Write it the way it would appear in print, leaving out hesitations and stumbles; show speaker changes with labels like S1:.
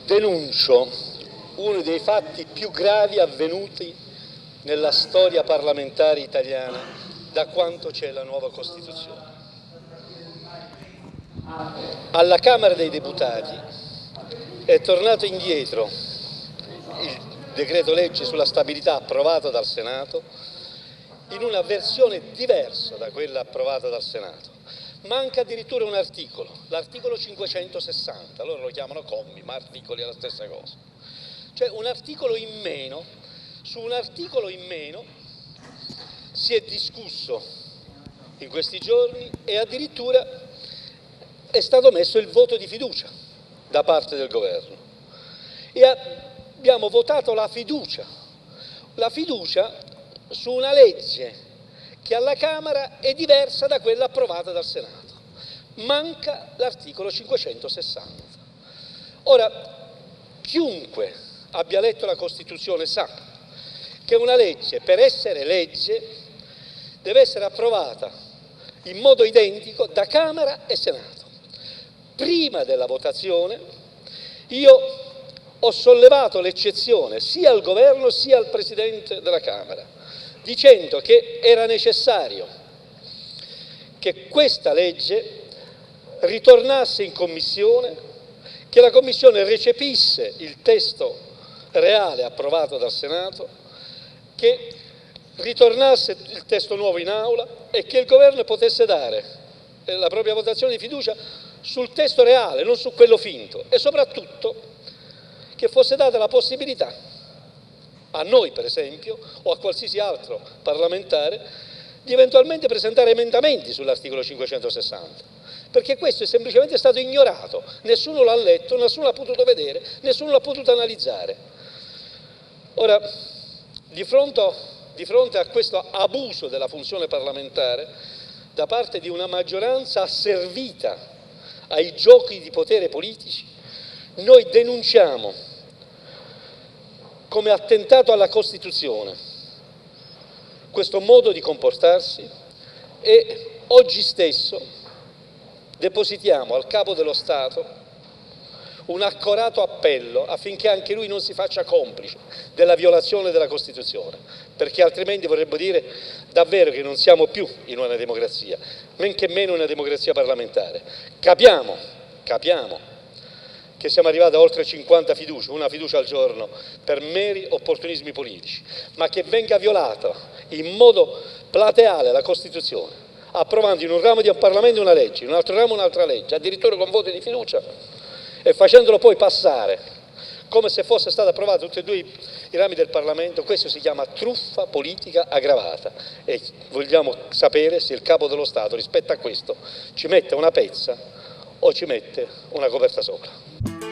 S1: denuncio uno dei fatti più gravi avvenuti nella storia parlamentare italiana da quanto c'è la nuova Costituzione. Alla Camera dei Deputati è tornato indietro il decreto legge sulla stabilità approvato dal Senato in una versione diversa da quella approvata dal Senato. Manca addirittura un articolo, l'articolo 560, loro lo chiamano commi, ma articoli è la stessa cosa. Cioè un articolo in meno, su un articolo in meno si è discusso in questi giorni e addirittura è stato messo il voto di fiducia da parte del governo. E abbiamo votato la fiducia su una legge che alla Camera è diversa da quella approvata dal Senato. Manca l'articolo 560. Ora, chiunque abbia letto la Costituzione sa che una legge, per essere legge, deve essere approvata in modo identico da Camera e Senato. Prima della votazione io ho sollevato l'eccezione sia al Governo sia al Presidente della Camera, dicendo che era necessario che questa legge ritornasse in Commissione, che la Commissione recepisse il testo reale approvato dal Senato, che ritornasse il testo nuovo in Aula e che il Governo potesse dare la propria votazione di fiducia sul testo reale, non su quello finto, e soprattutto che fosse data la possibilità a noi, per esempio, o a qualsiasi altro parlamentare, di eventualmente presentare emendamenti sull'articolo 560, perché questo è semplicemente stato ignorato, nessuno l'ha letto, nessuno l'ha potuto vedere, nessuno l'ha potuto analizzare. Ora, di fronte a questo abuso della funzione parlamentare da parte di una maggioranza asservita ai giochi di potere politici, noi denunciamo come attentato alla Costituzione questo modo di comportarsi e oggi stesso depositiamo al Capo dello Stato un accorato appello affinché anche lui non si faccia complice della violazione della Costituzione, perché altrimenti vorrebbe dire davvero che non siamo più in una democrazia, men che meno una democrazia parlamentare. Capiamo che siamo arrivati a oltre 50 fiducie, una fiducia al giorno, per meri opportunismi politici, ma che venga violata in modo plateale la Costituzione, approvando in un ramo di Parlamento una legge, in un altro ramo un'altra legge, addirittura con voti di fiducia, e facendolo poi passare come se fosse stato approvato tutti e due i rami del Parlamento. Questo si chiama truffa politica aggravata e vogliamo sapere se il Capo dello Stato rispetto a questo ci mette una pezza o ci mette una coperta sopra.